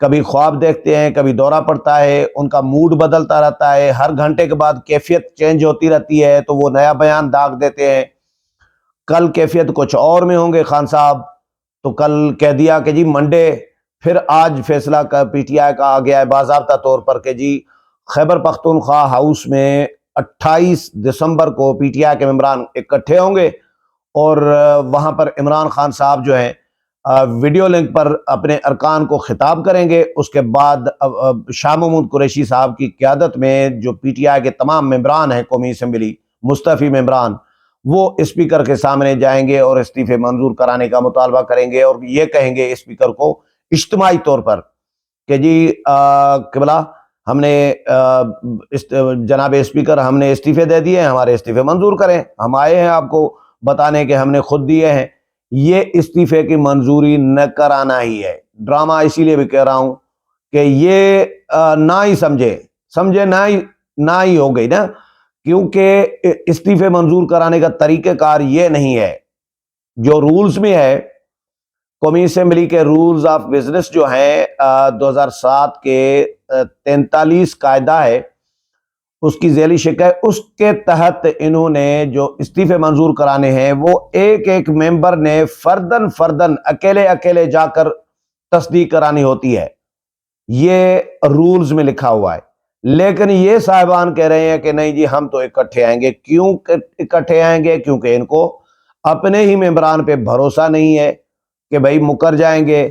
کبھی خواب دیکھتے ہیں، کبھی دورہ پڑتا ہے، ان کا موڈ بدلتا رہتا ہے، ہر گھنٹے کے بعد کیفیت چینج ہوتی رہتی ہے، تو وہ نیا بیان داغ دیتے ہیں۔ کل کیفیت کچھ اور میں ہوں گے خان صاحب، تو کل کہہ دیا کہ جی منڈے، پھر آج فیصلہ کا پی ٹی آئی کا آ گیا ہے باضابطہ طور پر کہ جی خیبر پختونخوا ہاؤس میں 28 دسمبر کو پی ٹی آئی کے ممبران اکٹھے ہوں گے، اور وہاں پر عمران خان صاحب جو ہیں ویڈیو لنک پر اپنے ارکان کو خطاب کریں گے۔ اس کے بعد شاہ محمود قریشی صاحب کی قیادت میں جو پی ٹی آئی کے تمام ممبران ہیں قومی اسمبلی، مستعفی ممبران، وہ اسپیکر کے سامنے جائیں گے اور استعفے منظور کرانے کا مطالبہ کریں گے، اور یہ کہیں گے اسپیکر کو اجتماعی طور پر کہ جی قبلہ ہم نے جناب اسپیکر ہم نے استعفے دے دیے ہیں، ہمارے استعفے منظور کریں، ہم آئے ہیں آپ کو بتانے کہ ہم نے خود دیے ہیں۔ یہ استعفے کی منظوری نہ کرانا ہی ہے ڈرامہ، اسی لیے بھی کہہ رہا ہوں کہ یہ نہ ہی سمجھے نہ ہی ہو گئی نا، کیونکہ استعفے منظور کرانے کا طریقہ کار یہ نہیں ہے جو رولز میں ہے۔ قومی اسمبلی کے رولز آف بزنس جو ہیں 2007 کے 43 قاعدہ ہے، اس کی ذیلی شکل ہے، اس کے تحت انہوں نے جو استعفے منظور کرانے ہیں وہ ایک ایک ممبر نے فردن اکیلے جا کر تصدیق کرانی ہوتی ہے، یہ رولز میں لکھا ہوا ہے۔ لیکن یہ صاحبان کہہ رہے ہیں کہ نہیں جی ہم تو اکٹھے آئیں گے۔ کیوں اکٹھے آئیں گے؟ کیونکہ ان کو اپنے ہی ممبران پہ بھروسہ نہیں ہے کہ بھائی مکر جائیں گے۔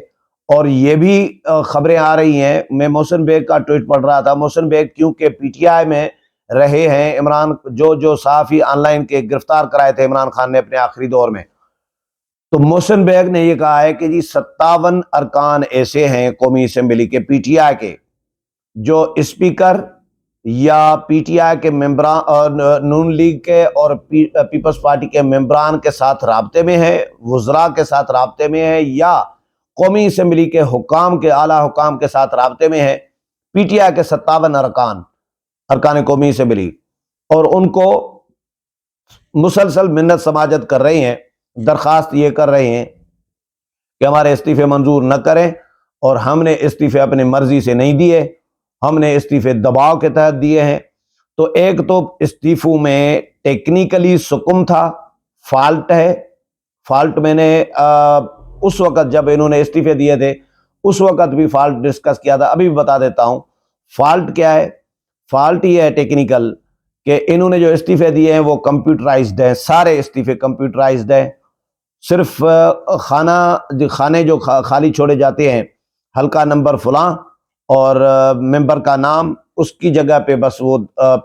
اور یہ بھی خبریں آ رہی ہیں، میں محسن بیگ کا ٹویٹ پڑھ رہا تھا، محسن بیگ کیونکہ پی ٹی آئی میں رہے ہیں، عمران جو صحافی آن لائن کے گرفتار کرائے تھے عمران خان نے اپنے آخری دور میں، تو محسن بیگ نے یہ کہا ہے کہ جی 57 ارکان ایسے ہیں قومی اسمبلی کے پی ٹی آئی کے جو اسپیکر یا پی ٹی آئی کے ممبران، نون لیگ کے اور پیپلز پارٹی کے ممبران کے ساتھ رابطے میں ہیں، وزراء کے ساتھ رابطے میں ہیں، یا قومی اسمبلی کے حکام کے اعلیٰ حکام کے ساتھ رابطے میں ہیں۔ پی ٹی آئی کے 57 ارکان قومی اسمبلی، اور ان کو مسلسل منت سماجت کر رہے ہیں، درخواست یہ کر رہے ہیں کہ ہمارے استعفے منظور نہ کریں، اور ہم نے استعفے اپنی مرضی سے نہیں دیے، ہم نے استعفے دباؤ کے تحت دیے ہیں۔ تو ایک تو استعفوں میں ٹیکنیکلی سکم تھا، فالٹ ہے، فالٹ میں نے اس وقت جب انہوں نے استعفے دیے تھے اس وقت بھی فالٹ ڈسکس کیا تھا، ابھی بھی بتا دیتا ہوں۔ فالٹ کیا ہے؟ فالٹ یہ ہے ٹیکنیکل کہ انہوں نے جو استعفے دیے ہیں وہ کمپیوٹرائزڈ ہیں، سارے استعفے کمپیوٹرائزڈ ہیں، صرف خانے جو خالی چھوڑے جاتے ہیں، حلقہ نمبر فلاں اور ممبر کا نام، اس کی جگہ پہ بس وہ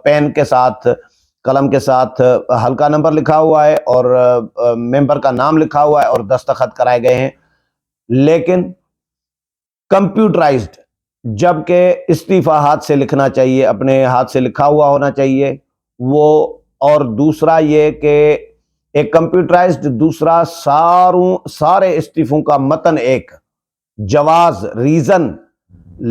پین کے ساتھ قلم کے ساتھ حلقہ نمبر لکھا ہوا ہے اور ممبر کا نام لکھا ہوا ہے اور دستخط کرائے گئے ہیں، لیکن کمپیوٹرائزڈ، جبکہ استعفیٰ ہاتھ سے لکھنا چاہیے، اپنے ہاتھ سے لکھا ہوا ہونا چاہیے وہ۔ اور دوسرا یہ کہ ایک کمپیوٹرائزڈ، دوسرا سارے استعفوں کا متن ایک جواز، ریزن،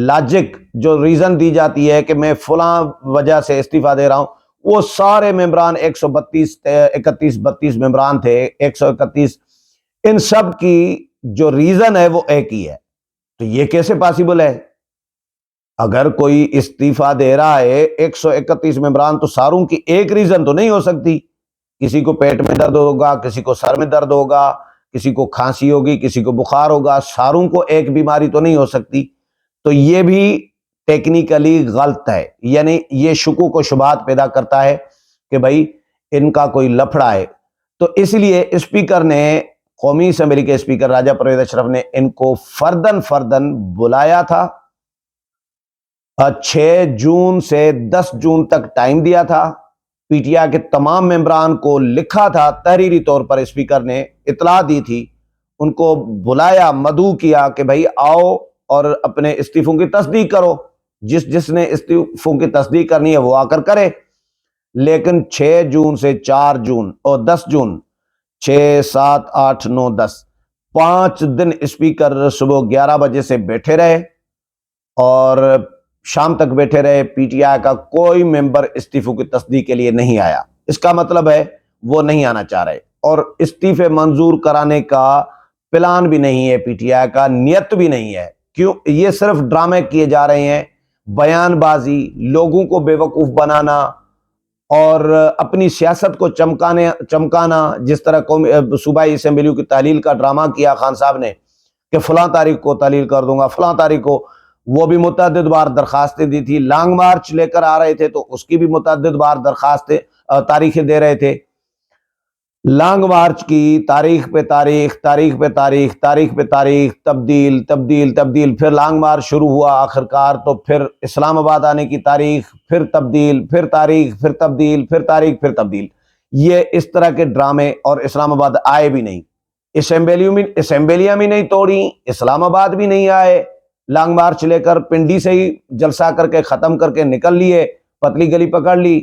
لاجک، جو ریزن دی جاتی ہے کہ میں فلاں وجہ سے استعفیٰ دے رہا ہوں، وہ سارے ممبران 131 ممبران تھے، 131، ان سب کی جو ریزن ہے وہ ایک ہی ہے۔ تو یہ کیسے پاسبل ہے؟ اگر کوئی استعفیٰ دے رہا ہے 131 ممبران، تو ساروں کی ایک ریزن تو نہیں ہو سکتی، کسی کو پیٹ میں درد ہوگا، کسی کو سر میں درد ہوگا، کسی کو کھانسی ہوگی، کسی کو بخار ہوگا، ساروں کو ایک بیماری تو نہیں ہو سکتی۔ تو یہ بھی ٹیکنیکلی غلط ہے، یعنی یہ شکوک و شبہات پیدا کرتا ہے کہ بھائی ان کا کوئی لفڑا ہے۔ تو اس لیے اسپیکر نے، قومی اسمبلی کے اسپیکر راجہ پرویز اشرف نے ان کو فردن بلایا تھا، 6 جون سے 10 جون تک ٹائم دیا تھا، پی ٹی آئی کے تمام ممبران کو لکھا تھا، تحریری طور پر اسپیکر نے اطلاع دی تھی، ان کو بلایا، مدعو کیا کہ بھائی آؤ اور اپنے استعفوں کی تصدیق کرو، جس نے استعفوں کی تصدیق کرنی ہے وہ آ کر کرے۔ لیکن 6 جون سے 4 جون اور 10 جون، 6، 7، 8، 9، 10، 5 دن اسپیکر صبح 11 بجے سے بیٹھے رہے اور شام تک بیٹھے رہے، پی ٹی آئی کا کوئی ممبر استعفوں کی تصدیق کے لیے نہیں آیا۔ اس کا مطلب ہے وہ نہیں آنا چاہ رہے، اور استعفے منظور کرانے کا پلان بھی نہیں ہے، پی ٹی آئی کا نیت بھی نہیں ہے۔ کیوں یہ صرف ڈرامے کیے جا رہے ہیں، بیان بازی، لوگوں کو بیوقوف بنانا اور اپنی سیاست کو چمکانا، جس طرح صوبائی اسمبلیوں کی تحلیل کا ڈرامہ کیا خان صاحب نے کہ فلاں تاریخ کو تحلیل کر دوں گا، فلاں تاریخ کو، وہ بھی متعدد بار درخواستیں دی تھی، لانگ مارچ لے کر آ رہے تھے تو اس کی بھی متعدد بار درخواستیں تاریخیں دے رہے تھے، لانگ مارچ کی تاریخ پہ تاریخ، تاریخ پہ تاریخ، تاریخ پہ تاریخ، تبدیل، پھر لانگ مارچ شروع ہوا آخرکار تو پھر اسلام آباد آنے کی تاریخ، پھر تبدیل، پھر تاریخ، پھر تبدیل، پھر تاریخ، پھر تبدیل، یہ اس طرح کے ڈرامے، اور اسلام آباد آئے بھی نہیں، اسمبلیاں بھی نہیں توڑی، اسلام آباد بھی نہیں آئے، لانگ مارچ لے کر پنڈی سے ہی جلسہ کر کے ختم کر کے نکل لیے، پتلی گلی پکڑ لی۔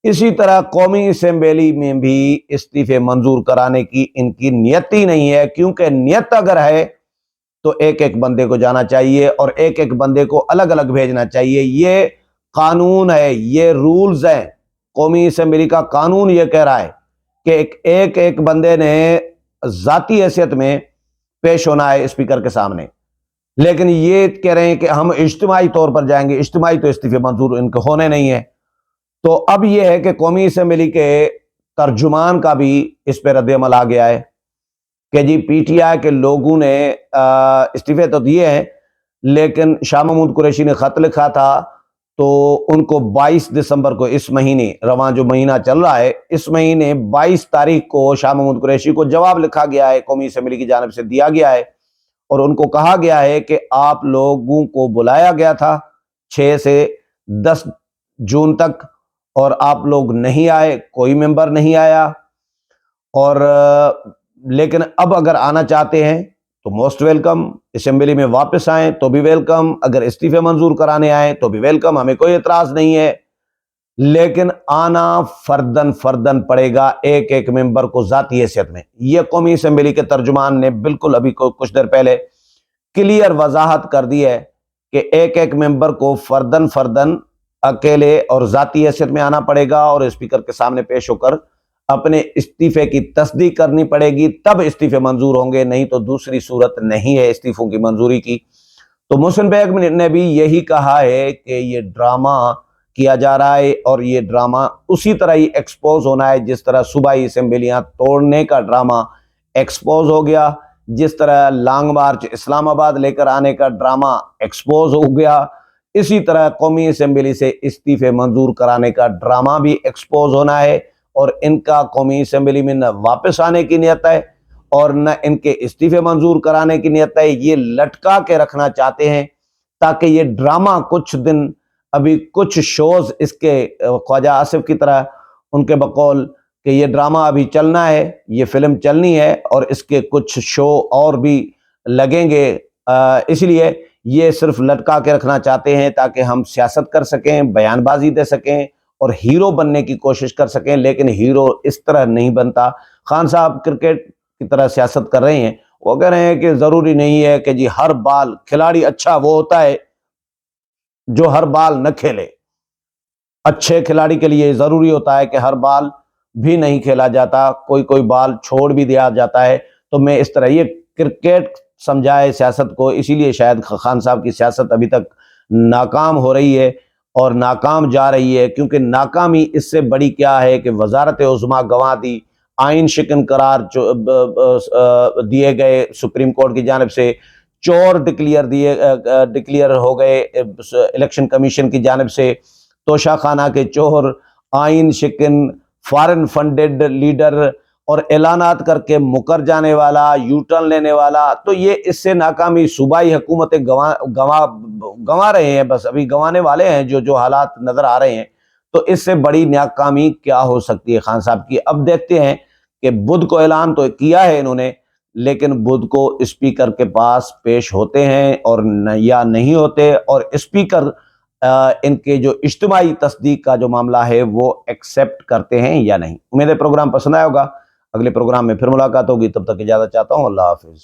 اسی طرح قومی اسمبلی میں بھی استعفے منظور کرانے کی ان کی نیت ہی نہیں ہے، کیونکہ نیت اگر ہے تو ایک ایک بندے کو جانا چاہیے اور ایک ایک بندے کو الگ الگ بھیجنا چاہیے۔ یہ قانون ہے، یہ رولز ہیں، قومی اسمبلی کا قانون یہ کہہ رہا ہے کہ ایک ایک بندے نے ذاتی حیثیت میں پیش ہونا ہے اسپیکر کے سامنے، لیکن یہ کہہ رہے ہیں کہ ہم اجتماعی طور پر جائیں گے، اجتماعی تو استعفے منظور ان کے ہونے نہیں ہیں۔ تو اب یہ ہے کہ قومی اسمبلی کے ترجمان کا بھی اس پہ رد عمل آ گیا ہے کہ جی پی ٹی آئی کے لوگوں نے استعفے تو دیے ہیں، لیکن شاہ محمود قریشی نے خط لکھا تھا تو ان کو 22 دسمبر کو، اس مہینے رواں جو مہینہ چل رہا ہے، اس مہینے 22 تاریخ کو شاہ محمود قریشی کو جواب لکھا گیا ہے، قومی اسمبلی کی جانب سے دیا گیا ہے، اور ان کو کہا گیا ہے کہ آپ لوگوں کو بلایا گیا تھا 6 سے 10 جون تک، اور آپ لوگ نہیں آئے، کوئی ممبر نہیں آیا، اور لیکن اب اگر آنا چاہتے ہیں تو موسٹ ویلکم، اسمبلی میں واپس آئیں تو بھی ویلکم، اگر استعفے منظور کرانے آئیں تو بھی ویلکم، ہمیں کوئی اعتراض نہیں ہے، لیکن آنا فردن پڑے گا ایک ایک ممبر کو ذاتی حیثیت میں۔ یہ قومی اسمبلی کے ترجمان نے بالکل ابھی کچھ دیر پہلے کلیئر وضاحت کر دی ہے کہ ایک ایک ممبر کو فردن اکیلے اور ذاتی حیثیت میں آنا پڑے گا، اور اسپیکر کے سامنے پیش ہو کر اپنے استعفے کی تصدیق کرنی پڑے گی، تب استعفے منظور ہوں گے، نہیں تو دوسری صورت نہیں ہے استعفوں کی منظوری کی۔ تو محسن بیگ نے بھی یہی کہا ہے کہ یہ ڈرامہ کیا جا رہا ہے، اور یہ ڈرامہ اسی طرح ہی ایکسپوز ہونا ہے جس طرح صوبائی اسمبلیاں توڑنے کا ڈرامہ ایکسپوز ہو گیا، جس طرح لانگ مارچ اسلام آباد لے کر آنے کا ڈرامہ ایکسپوز ہو گیا، اسی طرح قومی اسمبلی سے استعفے منظور کرانے کا ڈرامہ بھی ایکسپوز ہونا ہے، اور ان کا قومی اسمبلی میں نہ واپس آنے کی نیت ہے اور نہ ان کے استعفے منظور کرانے کی نیت ہے، یہ لٹکا کے رکھنا چاہتے ہیں تاکہ یہ ڈرامہ کچھ دن، ابھی کچھ شوز اس کے خواجہ آصف کی طرح ان کے بقول کہ یہ ڈرامہ ابھی چلنا ہے، یہ فلم چلنی ہے، اور اس کے کچھ شو اور بھی لگیں گے، اس لیے یہ صرف لٹکا کے رکھنا چاہتے ہیں تاکہ ہم سیاست کر سکیں، بیان بازی دے سکیں اور ہیرو بننے کی کوشش کر سکیں، لیکن ہیرو اس طرح نہیں بنتا۔ خان صاحب کرکٹ کی طرح سیاست کر رہے ہیں، وہ کہہ رہے ہیں کہ ضروری نہیں ہے کہ جی ہر بال کھلاڑی اچھا وہ ہوتا ہے جو ہر بال نہ کھیلے، اچھے کھلاڑی کے لیے ضروری ہوتا ہے کہ ہر بال بھی نہیں کھیلا جاتا، کوئی بال چھوڑ بھی دیا جاتا ہے۔ تو میں اس طرح یہ کرکٹ سمجھائے سیاست کو، اسی لیے شاید خان صاحب کی سیاست ابھی تک ناکام ہو رہی ہے اور ناکام جا رہی ہے، کیونکہ ناکامی اس سے بڑی کیا ہے کہ وزارت عظمیٰ گنوا دی، آئین شکن قرار دیے گئے سپریم کورٹ کی جانب سے، چور ڈکلیئر ہو گئے الیکشن کمیشن کی جانب سے، توشہ خانہ کے چور، آئین شکن، فارن فنڈڈ لیڈر، اور اعلانات کر کے مکر جانے والا، یو ٹرن لینے والا۔ تو یہ اس سے ناکامی صوبائی حکومتیں گنوا رہے ہیں، بس ابھی گنوانے والے ہیں جو حالات نظر آ رہے ہیں۔ تو اس سے بڑی ناکامی کیا ہو سکتی ہے خان صاحب کی؟ اب دیکھتے ہیں کہ بدھ کو اعلان تو کیا ہے انہوں نے، لیکن بدھ کو اسپیکر کے پاس پیش ہوتے ہیں اور یا نہیں ہوتے، اور اسپیکر ان کے جو اجتماعی تصدیق کا جو معاملہ ہے وہ ایکسیپٹ کرتے ہیں یا نہیں۔ امید ہے پروگرام پسند آیا ہوگا، اگلے پروگرام میں پھر ملاقات ہوگی، تب تک اجازت چاہتا ہوں، اللہ حافظ۔